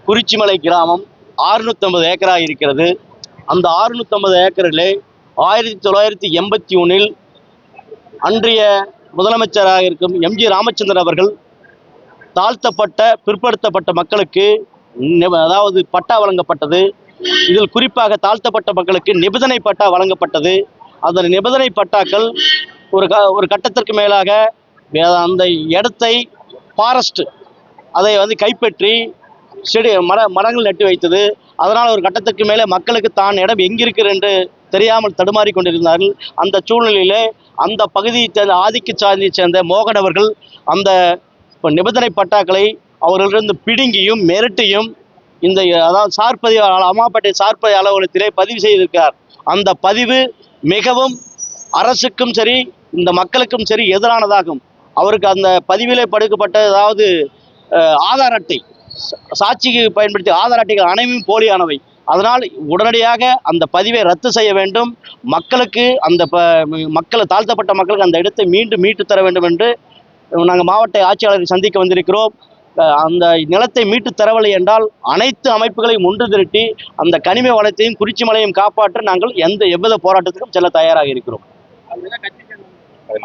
குறிச்சிமலை கிராமம் 650 ஏக்கராக இருக்கிறது. அந்த 650 ஏக்கரிலே 1981 அன்றைய முதலமைச்சராக இருக்கும் எம்ஜி ராமச்சந்திரன் அவர்கள் தாழ்த்தப்பட்ட பிற்படுத்தப்பட்ட மக்களுக்கு அதாவது பட்டா வழங்கப்பட்டது. இதில் குறிப்பாக தாழ்த்தப்பட்ட மக்களுக்கு நிபந்தனை பட்டா வழங்கப்பட்டது. அந்த நிபந்தனை பட்டாக்கள் ஒரு கட்டத்திற்கு மேலாக அந்த இடத்தை ஃபாரஸ்ட் அதை கைப்பற்றி செடி மரங்கள் நட்டு வைத்தது. அதனால் ஒரு கட்டத்திற்கு மேலே மக்களுக்கு தான் இடம் எங்கிருக்கிறது என்று தெரியாமல் தடுமாறி கொண்டிருந்தார்கள். அந்த சூழ்நிலையிலே அந்த பகுதியை சேர்ந்த ஆதிக்க சாதியை சேர்ந்த மோகன் அவர்கள் அந்த நிபந்தனை பட்டாக்களை அவர்களிருந்து பிடுங்கியும் மிரட்டியும் இந்த அதாவது சார்பதிவு அம்மாப்பேட்டை சார்பதி அலுவலகத்திலே பதிவு செய்திருக்கிறார். அந்த பதிவு மிகவும் அரசுக்கும் சரி இந்த மக்களுக்கும் சரி எதிரானதாகும். அவருக்கு அந்த பதிவிலே படுக்கப்பட்ட அதாவது ஆதார் அட்டை சாட்சிக்கு பயன்படுத்திய ஆதார் அட்டைகள் அனைத்தும் போலியானவை. அதனால் உடனடியாக அந்த பதிவை ரத்து செய்ய வேண்டும். மக்களுக்கு அந்த தாழ்த்தப்பட்ட மக்களுக்கு அந்த இடத்தை மீண்டும் மீட்டு தர வேண்டும் என்று நாங்கள் மாவட்ட ஆட்சியாளரை சந்திக்க வந்திருக்கிறோம். அந்த நிலத்தை மீட்டு தரவில்லை என்றால் அனைத்து அமைப்புகளையும் ஒன்று திரட்டி அந்த கனிம வளத்தையும் குறிச்சி மலையும் காப்பாற்ற நாங்கள் எவ்வித போராட்டத்துக்கும் செல்ல தயாராக இருக்கிறோம்.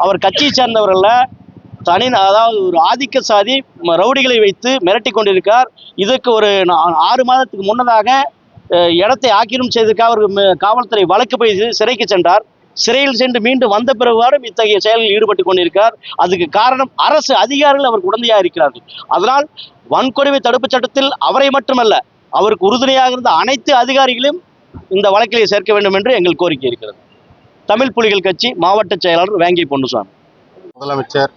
அவர் கட்சியை சேர்ந்தவர்கள அதாவது ஒரு ஆதிக்க சாதி ரவுடிகளை வைத்து மிரட்டி கொண்டிருக்கார். இதற்கு ஒரு 6 மாதத்துக்கு முன்னதாக இடத்தை ஆக்கிரமிப்பு செய்ததுக்காக அவர் காவல்துறை வழக்கு போய் சிறைக்கு சென்றார். சிறையில் சென்று மீண்டும் வந்த பிறகுவாரும் இத்தகைய செயலில் ஈடுபட்டு கொண்டிருக்கிறார். அதுக்கு காரணம் அரசு அதிகாரிகள் அவருக்கு உடந்தையாக இருக்கிறார்கள். அதனால் வன்கொடுமை தடுப்பு சட்டத்தில் அவரை மட்டுமல்ல அவருக்கு உறுதுணையாக இருந்த அனைத்து அதிகாரிகளையும் இந்த வழக்கிலே சேர்க்க வேண்டும் என்று எங்கள் கோரிக்கை இருக்கிறது. தமிழ் புலிகள் கட்சி மாவட்ட செயலாளர் வேங்கை பொன்னுசாமி. முதலமைச்சர்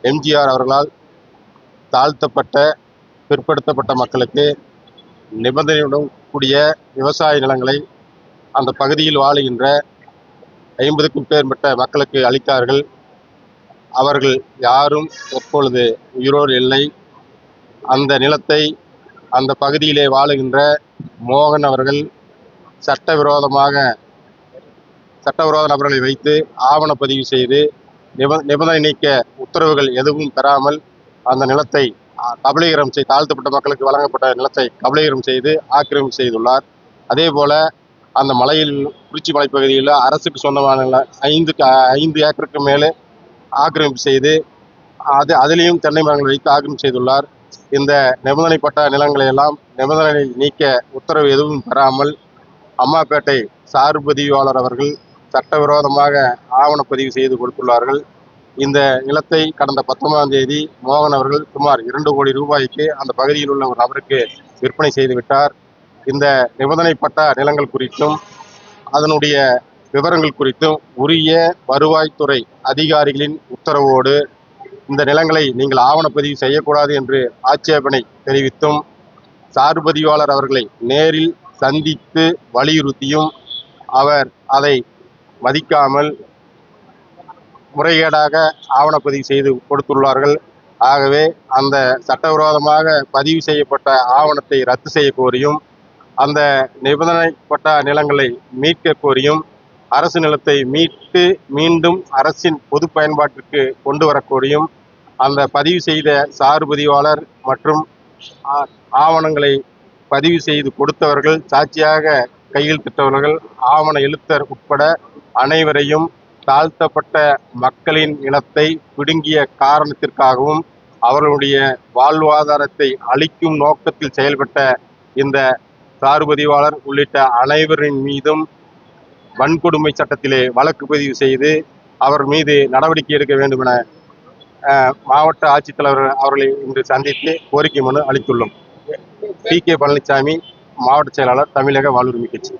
எம்ஜிஆர் அவர்களால் தாழ்த்தப்பட்ட பிற்படுத்தப்பட்ட மக்களுக்கு நிபந்தனையுடன் கூடிய விவசாய நிலங்களை அந்த பகுதியில் வாழுகின்ற 50க்கும் மேற்பட்ட மக்களுக்கு அளித்தார்கள். அவர்கள் யாரும் எப்பொழுது உயிரோடு இல்லை. அந்த நிலத்தை அந்த பகுதியிலே வாழுகின்ற மோகன் அவர்கள் சட்டவிரோத நபர்களை வைத்து ஆவணப்பதிவு செய்து நிபந்தனை நீக்க உத்தரவுகள் எதுவும் பெறாமல் அந்த நிலத்தை தாழ்த்தப்பட்ட மக்களுக்கு வழங்கப்பட்ட நிலத்தை கபளீகரம் செய்து ஆக்கிரமிப்பு செய்துள்ளார். அதே போல அந்த குறிச்சி மலைப்பகுதியில் அரசுக்கு சொந்தமான 5 ஏக்கருக்கு மேலே ஆக்கிரமிப்பு செய்து அதிலையும் தென்னை மரங்கள் வைத்து ஆக்கிரமிப்பு செய்துள்ளார். இந்த நிபந்தனைப்பட்ட நிலங்களை எல்லாம் நிபந்தனை நீக்க உத்தரவு எதுவும் பெறாமல் அம்மாப்பேட்டை சார்பதிவாளர் அவர்கள் சட்டவிரோதமாக ஆவணப்பதிவு செய்து கொடுத்துள்ளார்கள். இந்த நிலத்தை கடந்த 19ஆம் தேதி மோகன் அவர்கள் சுமார் 2 கோடி ரூபாய்க்கு அந்த பகுதியில் உள்ள ஒரு நபருக்கு விற்பனை செய்துவிட்டார். இந்த நிபந்தனைப்பட்ட நிலங்கள் குறித்தும் அதனுடைய விவரங்கள் குறித்தும் உரிய வருவாய்த்துறை அதிகாரிகளின் உத்தரவோடு இந்த நிலங்களை நீங்கள் ஆவணப்பதிவு செய்யக்கூடாது என்று ஆட்சேபனை தெரிவித்தும் சார்பதிவாளர் அவர்களை நேரில் சந்தித்து வலியுறுத்தியும் அவர் அதை மதிக்காமல் முறைகேடாக ஆவணப்பதிவு செய்து கொடுத்துள்ளார்கள். ஆகவே அந்த சட்டவிரோதமாக பதிவு செய்யப்பட்ட ஆவணத்தை ரத்து செய்ய கோரியும் அந்த நிபந்தனைப்பட்ட நிலங்களை மீட்க கோரியும் அரசு நிலத்தை மீட்டு மீண்டும் அரசின் பொது பயன்பாட்டிற்கு கொண்டு வரக்கோரியும் அந்த பதிவு செய்த சார்பதிவாளர் மற்றும் ஆவணங்களை பதிவு செய்து கொடுத்தவர்கள் சாட்சியாக கையெழுத்திட்டவர்கள் ஆவண எழுத்தர் உட்பட அனைவரையும் தாழ்த்தப்பட்ட மக்களின் நிலத்தை பிடுங்கிய காரணத்திற்காகவும் அவர்களுடைய வாழ்வாதாரத்தை அளிக்கும் நோக்கத்தில் செயல்பட்ட இந்த சார்பதிவாளர் உள்ளிட்ட அனைவரின் மீதும் வன்கொடுமை சட்டத்திலே வழக்கு பதிவு செய்து அவர் மீது நடவடிக்கை எடுக்க வேண்டும் என மாவட்ட ஆட்சித்தலைவர் அவர்களை இன்று சந்தித்து கோரிக்கை மனு அளித்துள்ளோம். பி.கே. பழனிசாமி, மாவட்ட செயலாளர், தமிழக வாழ்வுரிமை கட்சி.